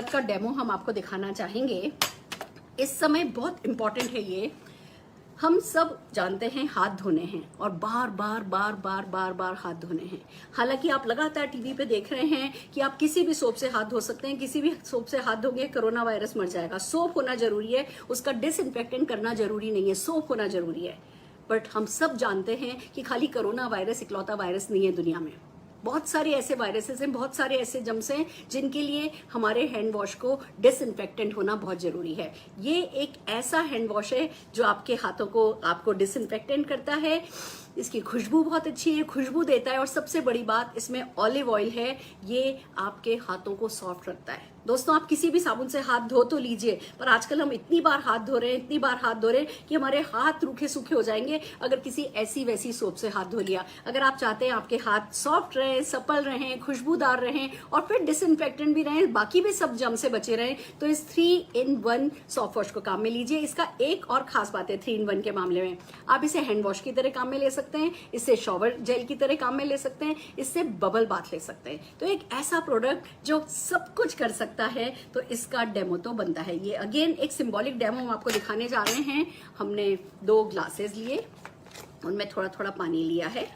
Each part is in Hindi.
का डेमो हम आपको दिखाना चाहेंगे। इस समय बहुत इम्पोर्टेंट है ये। हम सब जानते हैं हाथ धोने हैं और बार बार बार बार बार बार हाथ धोने हैं। हालांकि आप लगातार टीवी पे देख रहे हैं कि आप किसी भी सोप से हाथ धो सकते हैं, किसी भी सोप से हाथ धोगे कोरोना वायरस मर जाएगा। सोप होना जरूरी है, उसका डिसइंफेक्टेंट करना जरूरी नहीं है, सोप होना जरूरी है। बट हम सब जानते हैं कि खाली कोरोना वायरस इकलौता वायरस नहीं है दुनिया में। बहुत सारे ऐसे वायरसेस हैं, बहुत सारे ऐसे जम्स हैं जिनके लिए हमारे हैंड वॉश को डिसइंफेक्टेंट होना बहुत जरूरी है। ये एक ऐसा हैंड वॉश है जो आपके हाथों को आपको डिसइंफेक्टेंट करता है। इसकी खुशबू बहुत अच्छी है, खुशबू देता है और सबसे बड़ी बात इसमें ऑलिव ऑयल है, ये आपके हाथों को सॉफ्ट रखता है। दोस्तों, आप किसी भी साबुन से हाथ धो तो लीजिए, पर आजकल हम इतनी बार हाथ धो रहे हैं, इतनी बार हाथ धो रहे हैं कि हमारे हाथ रूखे सूखे हो जाएंगे अगर किसी ऐसी वैसी सोप से हाथ धो लिया। अगर आप चाहते हैं आपके हाथ सॉफ्ट रहे, सपल रहें, खुशबूदार रहें और फिर डिसइंफेक्टेंट भी रहें, बाकी भी सब जम से बचे रहें, तो इस 3-in-1 सॉफ्ट वॉश को काम में लीजिए। इसका एक और खास बात है 3-in-1 के मामले में, आप इसे हैंड वॉश की तरह काम में ले सकते हैं, इससे शॉवर जेल की तरह काम में ले सकते हैं, इससे बबल बाथ ले सकते हैं। तो एक ऐसा प्रोडक्ट जो सब कुछ कर सकता है, तो इसका डेमो तो बनता है। ये अगेन एक सिंबॉलिक डेमो हम आपको दिखाने जा रहे हैं। हमने 2 ग्लासेस लिए, उनमें थोड़ा थोड़ा पानी लिया है।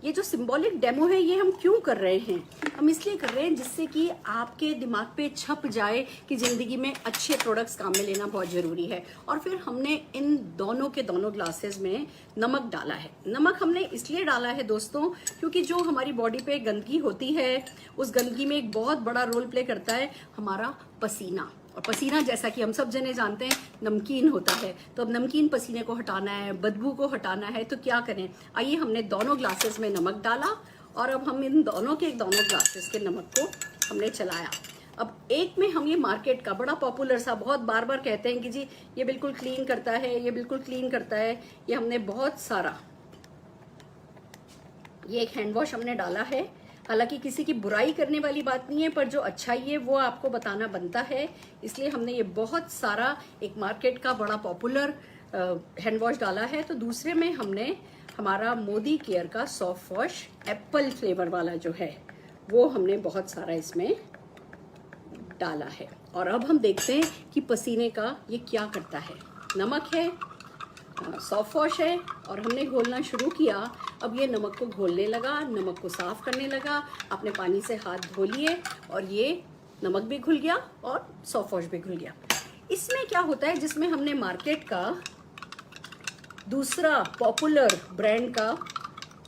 ये जो सिंबॉलिक डेमो है ये हम क्यों कर रहे हैं? हम इसलिए कर रहे हैं जिससे कि आपके दिमाग पे छप जाए कि जिंदगी में अच्छे प्रोडक्ट्स काम में लेना बहुत जरूरी है। और फिर हमने इन दोनों के दोनों ग्लासेस में नमक डाला है। नमक हमने इसलिए डाला है दोस्तों क्योंकि जो हमारी बॉडी पे गंदगी होती है, उस गंदगी में एक बहुत बड़ा रोल प्ले करता है हमारा पसीना। और पसीना जैसा कि हम सब जने जानते हैं नमकीन होता है, तो अब नमकीन पसीने को हटाना है, बदबू को हटाना है, तो क्या करें? आइए, हमने दोनों ग्लासेस में नमक डाला और अब हम इन दोनों ग्लासेस के नमक को हमने चलाया। अब एक में हम ये मार्केट का बड़ा पॉपुलर सा, बहुत बार बार कहते हैं कि जी ये बिल्कुल क्लीन करता है, ये बिल्कुल क्लीन करता है, ये हमने बहुत सारा, ये एक हैंड वॉश हमने डाला है। हालांकि किसी की बुराई करने वाली बात नहीं है, पर जो अच्छाई है वो आपको बताना बनता है, इसलिए हमने ये बहुत सारा एक मार्केट का बड़ा पॉपुलर हैंड वॉश डाला है। तो दूसरे में हमने हमारा मोदी केयर का सॉफ्ट वॉश एप्पल फ्लेवर वाला जो है वो हमने बहुत सारा इसमें डाला है। और अब हम देखते हैं कि पसीने का ये क्या करता है। नमक है, सॉफ्ट वॉश है और हमने घोलना शुरू किया। अब ये नमक को घोलने लगा, नमक को साफ करने लगा। आपने पानी से हाथ धो लिए और ये नमक भी घुल गया और सॉफ्ट वॉश भी घुल गया। इसमें क्या होता है, जिसमें हमने मार्केट का दूसरा पॉपुलर ब्रांड का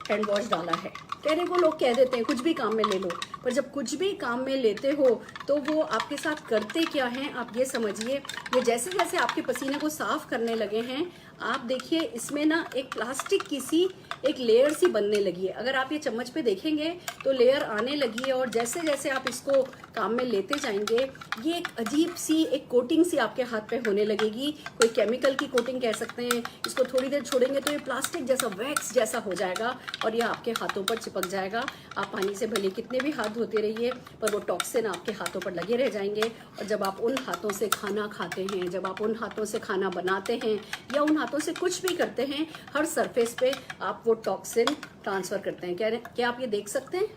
हैंड वॉश डाला है। कहने को लोग कह देते हैं कुछ भी काम में ले लो, पर जब कुछ भी काम में लेते हो तो वो आपके साथ करते क्या हैं आप ये समझिए। ये जैसे जैसे आपके पसीने को साफ करने लगे हैं, आप देखिए इसमें ना एक प्लास्टिक की सी एक लेयर सी बनने लगी है। अगर आप ये चम्मच पे देखेंगे तो लेयर आने लगी है और जैसे जैसे आप इसको काम में लेते जाएंगे ये एक अजीब सी एक कोटिंग सी आपके हाथ पे होने लगेगी। कोई केमिकल की कोटिंग कह सकते हैं इसको। थोड़ी देर छोड़ेंगे तो ये प्लास्टिक जैसा, वैक्स जैसा हो जाएगा और ये आपके हाथों पर चिपक जाएगा। आप पानी से भले कितने भी हाथ धोते रहिए, पर वो टॉक्सिन आपके हाथों पर लगे रह जाएंगे। और जब आप उन हाथों से खाना खाते हैं, जब आप उन हाथों से खाना बनाते हैं या उन हाथों से कुछ भी करते हैं, हर सरफेस पे आप वो टॉक्सिन ट्रांसफर करते हैं। क्या आप ये देख सकते हैं?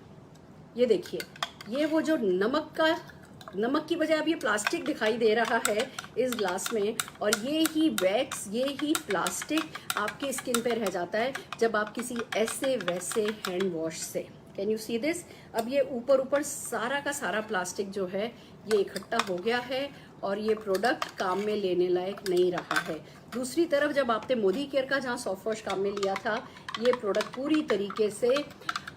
ये देखिए, ये वो जो नमक की बजाय अब ये प्लास्टिक दिखाई दे रहा है इस ग्लास में, और ये ही वैक्स, ये ही प्लास्टिक आपके स्किन पे रह जाता है जब आप किसी ऐसे वैसे हैंड वॉश से। Can you see this? अब ये ऊपर सारा का सारा प्लास्टिक जो है ये इकट्ठा हो गया है और ये प्रोडक्ट काम में लेने लायक नहीं रहा है। दूसरी तरफ जब आपने मोदी केयर का जहाँ सॉफ्ट वॉश काम में लिया था, ये प्रोडक्ट पूरी तरीके से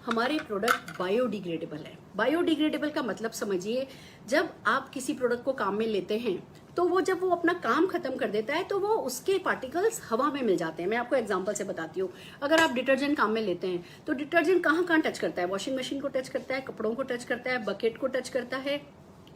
हमारे प्रोडक्ट बायोडिग्रेडेबल है। बायोडिग्रेडेबल का मतलब समझिए, जब आप किसी प्रोडक्ट को काम में लेते हैं तो वो जब वो अपना काम खत्म कर देता है तो वो उसके पार्टिकल्स हवा में मिल जाते हैं। मैं आपको एग्जांपल से बताती हूँ। अगर आप डिटर्जेंट काम में लेते हैं तो डिटर्जेंट कहाँ कहाँ टच करता है? वॉशिंग मशीन को टच करता है, कपड़ों को टच करता है, बकेट को टच करता है,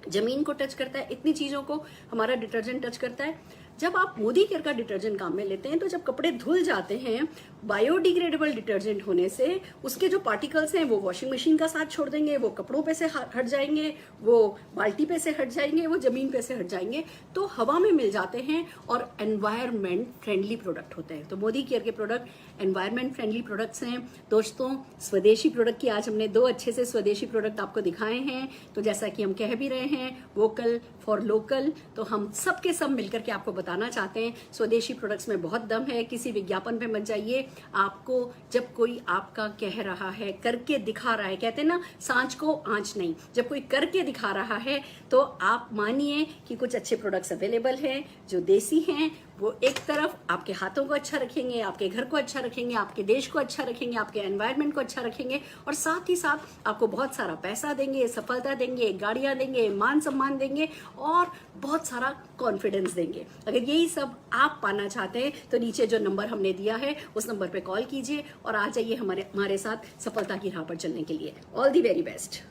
जमीन को टच करता है, इतनी चीजों को हमारा डिटर्जेंट टच करता है। जब आप मोदी केयर का डिटर्जेंट काम में लेते हैं तो जब कपड़े धुल जाते हैं, बायोडिग्रेडेबल डिटर्जेंट होने से उसके जो पार्टिकल्स हैं वो वॉशिंग मशीन का साथ छोड़ देंगे, वो कपड़ों पे से हट जाएंगे, वो बाल्टी पे से हट जाएंगे, वो जमीन पे से हट जाएंगे, तो हवा में मिल जाते हैं और एनवायरमेंट फ्रेंडली प्रोडक्ट होते हैं। तो मोदी केयर के प्रोडक्ट एनवायरमेंट फ्रेंडली प्रोडक्ट्स हैं। दोस्तों, स्वदेशी प्रोडक्ट की आज हमने 2 अच्छे से स्वदेशी प्रोडक्ट आपको दिखाए हैं। तो जैसा कि हम कह भी रहे हैं, वोकल फॉर लोकल, तो हम सब के सब मिलकर के आपको बताना चाहते हैं स्वदेशी प्रोडक्ट्स में बहुत दम है। किसी विज्ञापन पे मत जाइए। आपको जब कोई आपका कह रहा है, करके दिखा रहा है, कहते हैं ना सांच को आंच नहीं, जब कोई करके दिखा रहा है तो आप मानिए कि कुछ अच्छे प्रोडक्ट्स अवेलेबल हैं जो देसी हैं। वो एक तरफ आपके हाथों को अच्छा रखेंगे, आपके घर को अच्छा रखेंगे, आपके देश को अच्छा रखेंगे, आपके एनवायरनमेंट को अच्छा रखेंगे, और साथ ही साथ आपको बहुत सारा पैसा देंगे, सफलता देंगे, गाड़ियां देंगे, मान सम्मान देंगे और बहुत सारा कॉन्फिडेंस देंगे। अगर यही सब आप पाना चाहते हैं तो नीचे जो नंबर हमने दिया है उस नंबर पे कॉल कीजिए और आ जाइए हमारे साथ सफलता की राह पर चलने के लिए। All the very best.